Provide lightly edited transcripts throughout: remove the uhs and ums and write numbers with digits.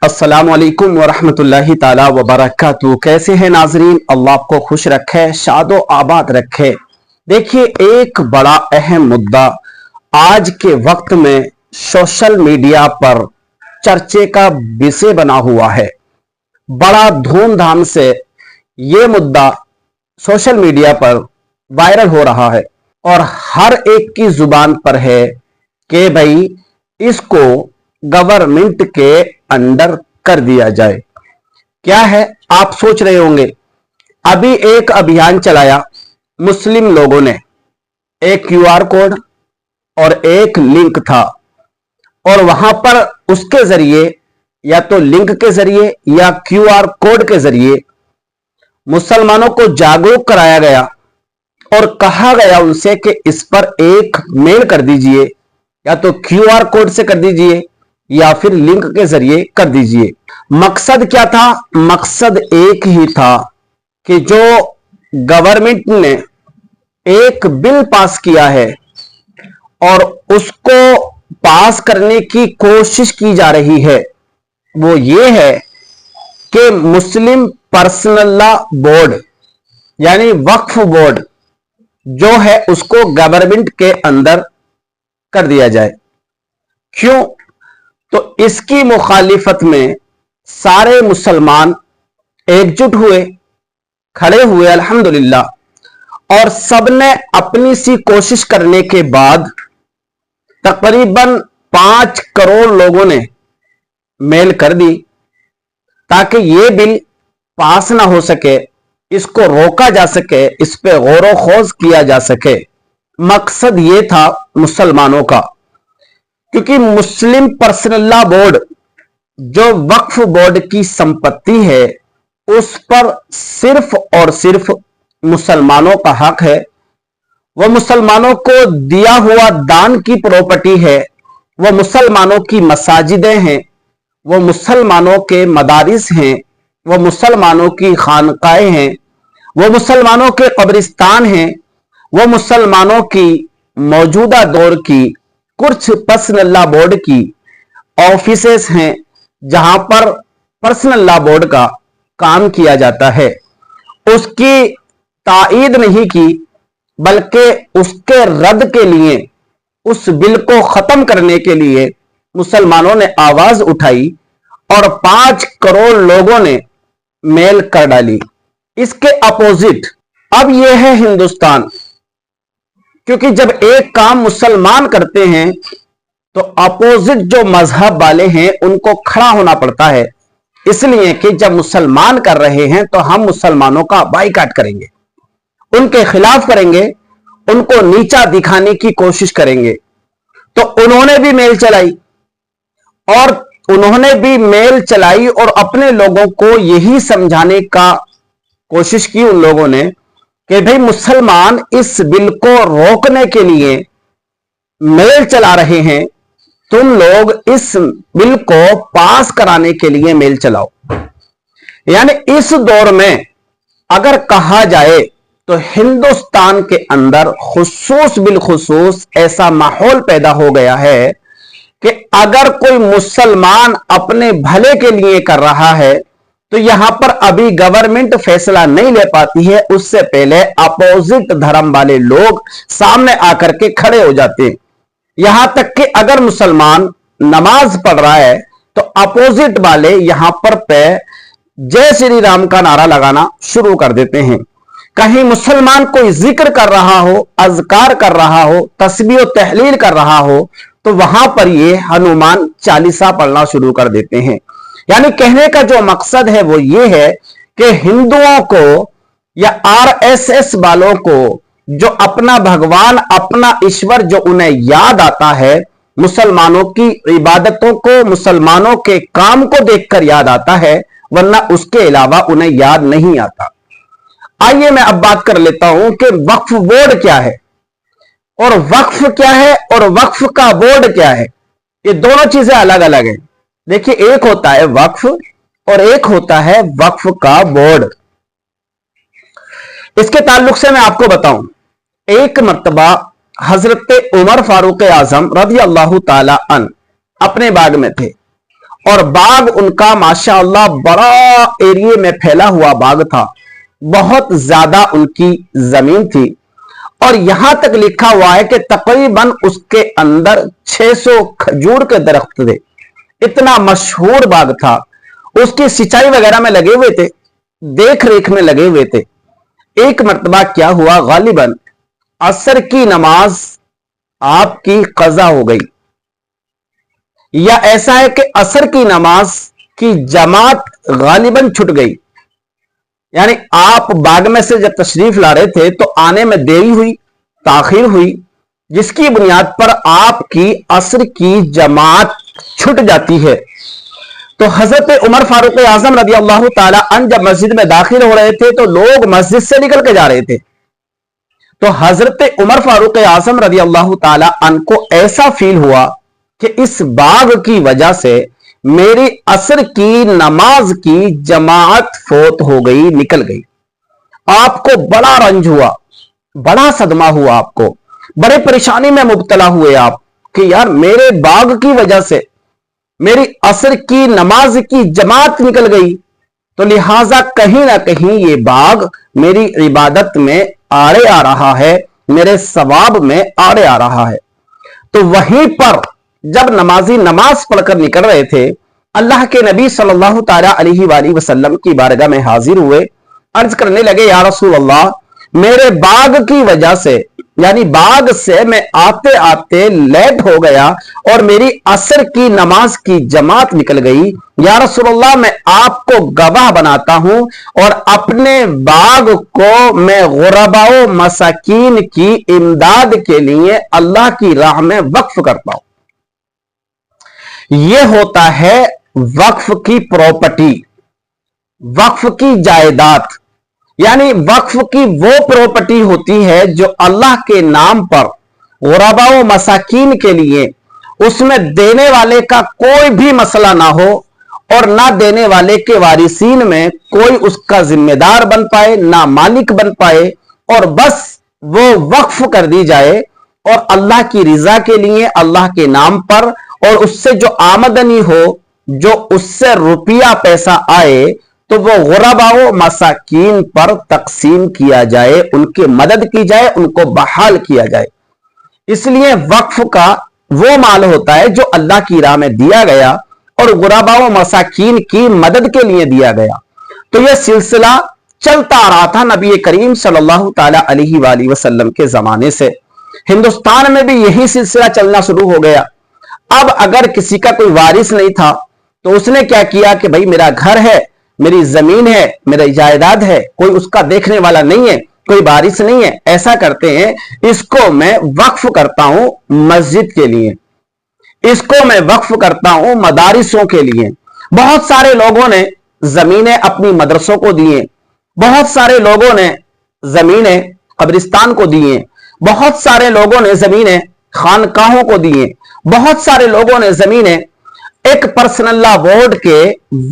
अस्सलामुअलैकुम वरहमतुल्लाहि ताला वबरकातुहू। कैसे हैं नाजरीन? अल्लाह आपको खुश रखे, शादो आबाद रखे। देखिए, एक बड़ा अहम मुद्दा आज के वक्त में सोशल मीडिया पर चर्चे का विषय बना हुआ है। बड़ा धूमधाम से ये मुद्दा सोशल मीडिया पर वायरल हो रहा है और हर एक की जुबान पर है कि भाई इसको गवर्नमेंट के अंडर कर दिया जाए। क्या है, आप सोच रहे होंगे, अभी एक अभियान चलाया मुस्लिम लोगों ने। एक क्यूआर कोड और एक लिंक था और वहां पर उसके जरिए या तो लिंक के जरिए या क्यूआर कोड के जरिए मुसलमानों को जागरूक कराया गया और कहा गया उनसे कि इस पर एक मेल कर दीजिए, या तो क्यूआर कोड से कर दीजिए या फिर लिंक के जरिए कर दीजिए। मकसद क्या था? मकसद एक ही था कि जो गवर्नमेंट ने एक बिल पास किया है और उसको पास करने की कोशिश की जा रही है, वो ये है कि मुस्लिम पर्सनल लॉ बोर्ड यानी वक्फ बोर्ड जो है उसको गवर्नमेंट के अंदर कर दिया जाए। क्यों? तो इसकी मुखालिफत में सारे मुसलमान एकजुट हुए, खड़े हुए अल्हम्दुलिल्लाह, और सबने अपनी सी कोशिश करने के बाद तकरीबन 5 करोड़ लोगों ने मेल कर दी ताकि ये बिल पास ना हो सके, इसको रोका जा सके, इस पे गौर खोज किया जा सके। मकसद ये था मुसलमानों का, क्योंकि मुस्लिम पर्सनल लॉ बोर्ड जो वक्फ बोर्ड की संपत्ति है उस पर सिर्फ और सिर्फ मुसलमानों का हक है। वह मुसलमानों को दिया हुआ दान की प्रॉपर्टी है, वह मुसलमानों की मसाजिदें हैं, वह मुसलमानों के मदारिस हैं, वह मुसलमानों की खानकाएं हैं, वह मुसलमानों के कब्रिस्तान हैं, वह मुसलमानों की मौजूदा दौर की कुछ पर्सनल लॉ बोर्ड की ऑफिसेस हैं जहां पर पर्सनल लॉ बोर्ड का काम किया जाता है। उसकी ताईद नहीं की, बल्कि उसके रद्द के लिए, उस बिल को खत्म करने के लिए मुसलमानों ने आवाज उठाई और 5 करोड़ लोगों ने मेल कर डाली। इसके अपोजिट अब यह है हिंदुस्तान, क्योंकि जब एक काम मुसलमान करते हैं तो अपोजिट जो मजहब वाले हैं उनको खड़ा होना पड़ता है, इसलिए कि जब मुसलमान कर रहे हैं तो हम मुसलमानों का बाइकाट करेंगे, उनके खिलाफ करेंगे, उनको नीचा दिखाने की कोशिश करेंगे। तो उन्होंने भी मेल चलाई और अपने लोगों को यही समझाने का कोशिश की उन लोगों ने कि भाई मुसलमान इस बिल को रोकने के लिए मेल चला रहे हैं, तुम लोग इस बिल को पास कराने के लिए मेल चलाओ। यानी इस दौर में अगर कहा जाए तो हिंदुस्तान के अंदर खुसूस बिलखुसूस ऐसा माहौल पैदा हो गया है कि अगर कोई मुसलमान अपने भले के लिए कर रहा है तो यहां पर अभी गवर्नमेंट फैसला नहीं ले पाती है, उससे पहले अपोजिट धर्म वाले लोग सामने आकर के खड़े हो जाते हैं। यहां तक कि अगर मुसलमान नमाज पढ़ रहा है तो अपोजिट वाले यहां पर जय श्री राम का नारा लगाना शुरू कर देते हैं। कहीं मुसलमान कोई जिक्र कर रहा हो, अज़कार कर रहा हो, तस्बीह और तहलील कर रहा हो, तो वहां पर ये हनुमान चालीसा पढ़ना शुरू कर देते हैं। यानी कहने का जो मकसद है वो ये है कि हिंदुओं को या आरएसएस वालों को जो अपना भगवान, अपना ईश्वर जो उन्हें याद आता है, मुसलमानों की इबादतों को, मुसलमानों के काम को देखकर याद आता है, वरना उसके अलावा उन्हें याद नहीं आता। आइए मैं अब बात कर लेता हूं कि वक्फ बोर्ड क्या है और वक्फ क्या है और वक्फ का बोर्ड क्या है। ये दोनों चीजें अलग अलग हैं। देखिए, एक होता है वक्फ और एक होता है वक्फ का बोर्ड। इसके ताल्लुक से मैं आपको बताऊं, एक मर्तबा हजरत उमर फारूक आजम रज़ी अल्लाह ताला अन्हु अपने बाग में थे और बाग उनका माशाअल्लाह बड़ा एरिया में फैला हुआ बाग था, बहुत ज्यादा उनकी जमीन थी। और यहां तक लिखा हुआ है कि तकरीबन उसके अंदर 600 खजूर के दरख्त थे। इतना मशहूर बाग था। उसकी सिंचाई वगैरह में लगे हुए थे, देख रेख में लगे हुए थे। एक मर्तबा क्या हुआ, गालिबन असर की नमाज आपकी कज़ा हो गई, या ऐसा है कि असर की नमाज की जमात गालिबन छूट गई। यानी आप बाग में से जब तशरीफ ला रहे थे तो आने में देरी हुई, ताखीर हुई, जिसकी बुनियाद पर आपकी असर की जमात छूट जाती है। तो हजरत उमर फारूक आजम रज़ी अल्लाह ताला अन्हु जब मस्जिद में दाखिल हो रहे थे तो लोग मस्जिद से निकल के जा रहे थे। तो हजरत उमर फारूक आजम रज़ी अल्लाह ताला अन्हु को ऐसा फील हुआ कि इस बाग की वजह से मेरी असर की नमाज की जमात फोत हो गई, निकल गई। आपको बड़ा रंज हुआ, बड़ा सदमा हुआ, आपको बड़े परेशानी में मुब्तला हुए आप कि यार मेरे बाग की वजह से मेरी असर की नमाज की जमात निकल गई। तो लिहाजा कहीं ना कहीं ये बाग मेरी इबादत में आड़े आ रहा है, मेरे सवाब में आड़े आ रहा है। तो वहीं पर जब नमाजी नमाज पढ़कर निकल रहे थे, अल्लाह के नबी सल्लल्लाहु ताला अलैहि वसल्लम की बारगाह में हाजिर हुए। अर्ज करने लगे, या रसूल अल्लाह, मेरे बाग की वजह से, यानी बाग से मैं आते आते लेट हो गया और मेरी असर की नमाज की जमात निकल गई। या रसूल अल्लाह, मैं आपको गवाह बनाता हूं और अपने बाग को मैं गुरबाओ मसाकीन की इमदाद के लिए अल्लाह की राह में वक्फ करता हूं। यह होता है वक्फ की प्रॉपर्टी, वक्फ की जायदाद। यानी वक्फ की वो प्रॉपर्टी होती है जो अल्लाह के नाम पर गुरबा व मसाकीन के लिए, उसमें देने वाले का कोई भी मसला ना हो और ना देने वाले के वारिसीन में कोई उसका जिम्मेदार बन पाए, ना मालिक बन पाए, और बस वो वक्फ कर दी जाए और अल्लाह की रिजा के लिए, अल्लाह के नाम पर, और उससे जो आमदनी हो, जो उससे रुपया पैसा आए, तो वो गुरबाओ मसाकीन पर तकसीम किया जाए, उनकी मदद की जाए, उनको बहाल किया जाए। इसलिए वक्फ का वो माल होता है जो अल्लाह की राह में दिया गया और गुरबाओ मसाकीन की मदद के लिए दिया गया। तो यह सिलसिला चलता आ रहा था नबी करीम सल्लल्लाहु ताला अलैहि वसल्लम के जमाने से। हिंदुस्तान में भी यही सिलसिला चलना शुरू हो गया। अब अगर किसी का कोई वारिस नहीं था तो उसने क्या किया कि भाई मेरा घर है, मेरी जमीन है, मेरी जायदाद है, कोई उसका देखने वाला नहीं है, कोई वारिस नहीं है, ऐसा करते हैं, इसको मैं वक्फ करता हूं मस्जिद के लिए, इसको मैं वक्फ करता हूं मदारिसों के लिए। बहुत सारे लोगों ने जमीनें अपनी मदरसों को दिए, बहुत सारे लोगों ने जमीनें कब्रिस्तान को दिए, बहुत सारे लोगों ने जमीनें खानकाहों को दिए, बहुत सारे लोगों ने जमीनें एक पर्सनल लॉ बोर्ड के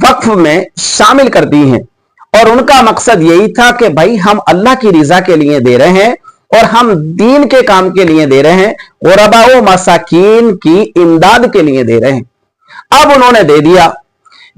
वक्फ में शामिल कर दी हैं। और उनका मकसद यही था कि भाई हम अल्लाह की रिजा के लिए दे रहे हैं और हम दीन के काम के लिए दे रहे हैं, गुरबा व मसाकीन की इमदाद के लिए दे रहे हैं। अब उन्होंने दे दिया।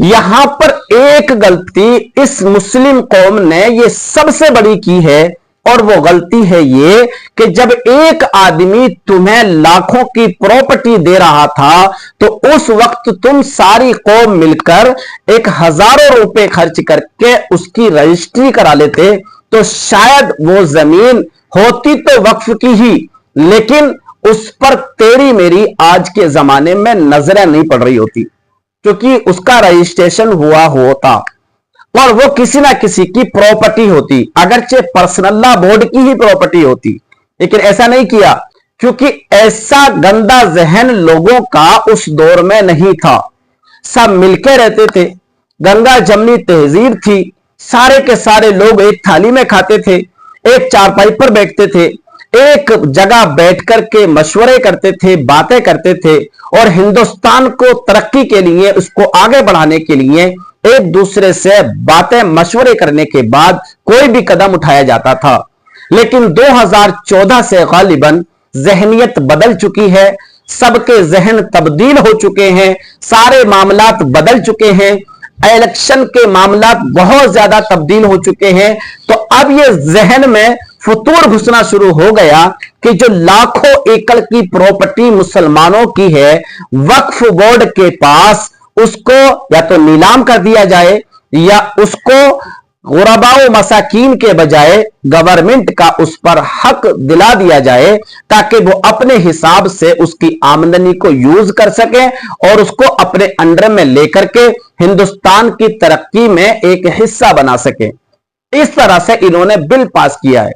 यहां पर एक गलती इस मुस्लिम कौम ने ये सबसे बड़ी की है, और वो गलती है ये कि जब एक आदमी तुम्हें लाखों की प्रॉपर्टी दे रहा था तो उस वक्त तुम सारी कौम मिलकर एक हजारों रुपए खर्च करके उसकी रजिस्ट्री करा लेते, तो शायद वो जमीन होती तो वक्फ की ही, लेकिन उस पर तेरी मेरी आज के जमाने में नजरें नहीं पड़ रही होती, क्योंकि उसका रजिस्ट्रेशन हुआ होता और वो किसी ना किसी की प्रॉपर्टी होती, अगरचे पर्सनल लॉ बोर्ड की ही प्रॉपर्टी होती। लेकिन ऐसा नहीं किया, क्योंकि ऐसा गंदा जहन लोगों का उस दौर में नहीं था। सब मिलके रहते थे, गंगा जमनी तहजीब थी, सारे के सारे लोग एक थाली में खाते थे, एक चारपाई पर बैठते थे, एक जगह बैठ करके मशवरे करते थे, बातें करते थे, और हिंदुस्तान को तरक्की के लिए, उसको आगे बढ़ाने के लिए एक दूसरे से बातें मशवरे करने के बाद कोई भी कदम उठाया जाता था। लेकिन 2014 से गालिबन जहनियत बदल चुकी है। सबके जहन तब्दील हो चुके हैं, सारे मामलात बदल चुके हैं, इलेक्शन के मामलात बहुत ज्यादा तब्दील हो चुके हैं। तो अब ये जहन में फतूर घुसना शुरू हो गया कि जो लाखों एकड़ की प्रॉपर्टी मुसलमानों की है वक्फ बोर्ड के पास, उसको या तो नीलाम कर दिया जाए या उसको गुरबाओ मसाकीन के बजाय गवर्नमेंट का उस पर हक दिला दिया जाए, ताकि वो अपने हिसाब से उसकी आमदनी को यूज कर सके और उसको अपने अंडर में लेकर के हिंदुस्तान की तरक्की में एक हिस्सा बना सके। इस तरह से इन्होंने बिल पास किया है,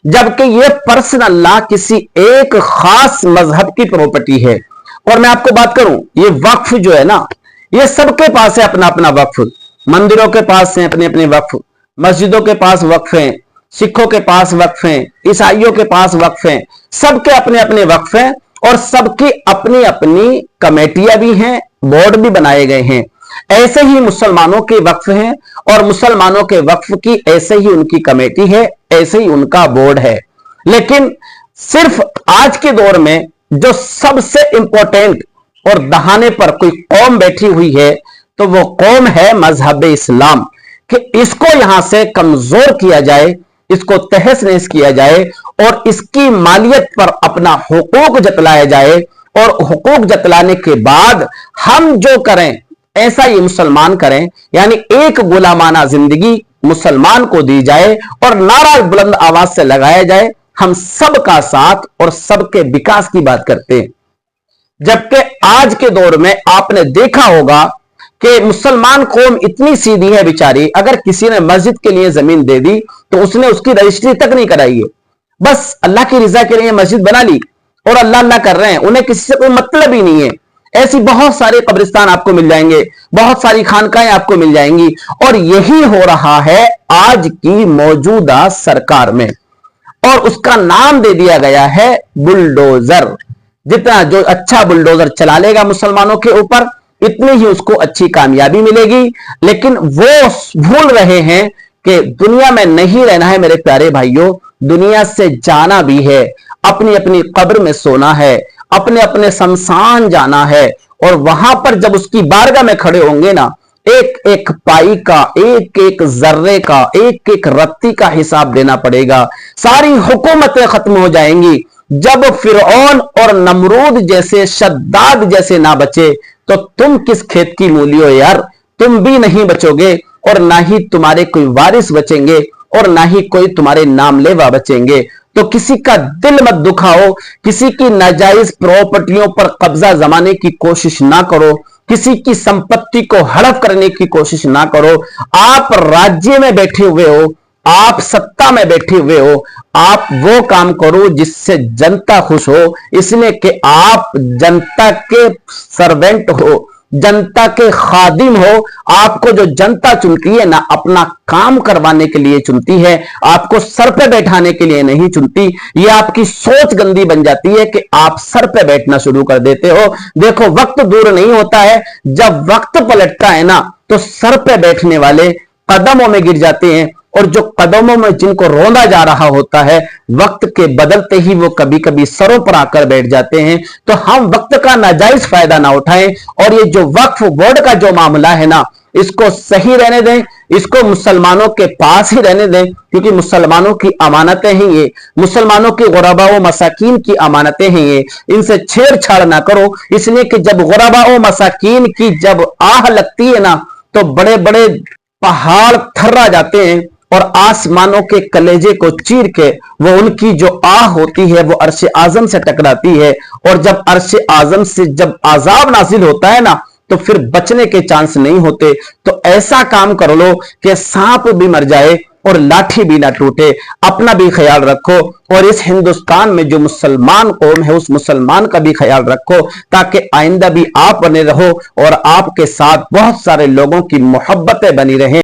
जबकि ये पर्सनल लॉ किसी एक खास मजहब की प्रॉपर्टी है। और मैं आपको बात करूं, ये वक्फ जो है ना, ये सबके पास है अपना अपना वक्फ। मंदिरों के पास है अपने अपने वक्फ, मस्जिदों के पास वक्फ हैं, सिखों के पास वक्फ हैं, ईसाइयों के पास वक्फ हैं, सबके अपने अपने वक्फ हैं और सबकी अपनी अपनी कमेटियां भी हैं, बोर्ड भी बनाए गए हैं। ऐसे ही मुसलमानों के वक्फ हैं और मुसलमानों के वक्फ की ऐसे ही उनकी कमेटी है, ऐसे ही उनका बोर्ड है। लेकिन सिर्फ आज के दौर में जो सबसे इंपॉर्टेंट और दहाने पर कोई कौम बैठी हुई है तो वो कौम है मजहब इस्लाम, कि इसको यहां से कमजोर किया जाए, इसको तहस नहस किया जाए और इसकी मालियत पर अपना हुकूक जतलाया जाए। और हुकूक जतलाने के बाद हम जो करें ऐसा ही मुसलमान करें, यानी एक गुलामाना जिंदगी मुसलमान को दी जाए और नारा बुलंद आवाज से लगाया जाए, हम सबका साथ और सबके विकास की बात करते हैं। जबकि आज के दौर में आपने देखा होगा कि मुसलमान कौम इतनी सीधी है बेचारी, अगर किसी ने मस्जिद के लिए जमीन दे दी तो उसने उसकी रजिस्ट्री तक नहीं कराई है, बस अल्लाह की रिजा के लिए मस्जिद बना ली और अल्लाह अल्लाह कर रहे हैं, उन्हें किसी से कोई मतलब ही नहीं है। ऐसी बहुत सारे कब्रिस्तान आपको मिल जाएंगे, बहुत सारी खानकाएं आपको मिल जाएंगी। और यही हो रहा है आज की मौजूदा सरकार में, और उसका नाम दे दिया गया है बुलडोजर। जितना जो अच्छा बुलडोजर चला लेगा मुसलमानों के ऊपर, इतनी ही उसको अच्छी कामयाबी मिलेगी। लेकिन वो भूल रहे हैं कि दुनिया में नहीं रहना है मेरे प्यारे भाइयों, दुनिया से जाना भी है, अपनी अपनी कब्र में सोना है, अपने अपने शमशान जाना है। और वहां पर जब उसकी बारगाह में खड़े होंगे ना, एक एक पाई का, एक एक जर्रे का, एक एक रत्ती का हिसाब देना पड़ेगा। सारी हुकूमतें खत्म हो जाएंगी। जब फिरौन और नमरूद जैसे, शद्दाद जैसे ना बचे तो तुम किस खेत की मूली हो यार, तुम भी नहीं बचोगे और ना ही तुम्हारे कोई वारिस बचेंगे और ना ही कोई तुम्हारे नाम लेवा बचेंगे। तो किसी का दिल मत दुखाओ, किसी की नाजायज प्रॉपर्टियों पर कब्जा जमाने की कोशिश ना करो, किसी की संपत्ति को हड़प करने की कोशिश ना करो। आप राज्य में बैठे हुए हो, आप सत्ता में बैठे हुए हो, आप वो काम करो जिससे जनता खुश हो, इसलिए कि आप जनता के सर्वेंट हो, जनता के खादिम हो। आपको जो जनता चुनती है ना, अपना काम करवाने के लिए चुनती है, आपको सर पे बैठाने के लिए नहीं चुनती। ये आपकी सोच गंदी बन जाती है कि आप सर पे बैठना शुरू कर देते हो। देखो, वक्त दूर नहीं होता है, जब वक्त पलटता है ना तो सर पे बैठने वाले कदमों में गिर जाते हैं, और जो कदमों में जिनको रोंदा जा रहा होता है, वक्त के बदलते ही वो कभी कभी सरों पर आकर बैठ जाते हैं। तो हम वक्त का नाजायज फायदा ना उठाएं, और ये जो वक्फ बोर्ड का जो मामला है ना, इसको सही रहने दें, इसको मुसलमानों के पास ही रहने दें, क्योंकि मुसलमानों की अमानतें हैं ये, मुसलमानों की गुरबा व मसाकीन की अमानतें हैं ये, इनसे छेड़छाड़ ना करो। इसलिए कि जब गुरबा व मसाकीन की जब आह लगती है ना, तो बड़े बड़े पहाड़ थर्रा जाते हैं और आसमानों के कलेजे को चीर के वो उनकी जो आह होती है वो अर्श आजम से टकराती है। और जब अर्श आजम से जब आजाब नाजिल होता है ना, तो फिर बचने के चांस नहीं होते। तो ऐसा काम कर लो कि सांप भी मर जाए और लाठी भी ना टूटे। अपना भी ख्याल रखो और इस हिंदुस्तान में जो मुसलमान कौम है उस मुसलमान का भी ख्याल रखो, ताकि आइंदा भी आप बने रहो और आपके साथ बहुत सारे लोगों की मोहब्बतें बनी रहें।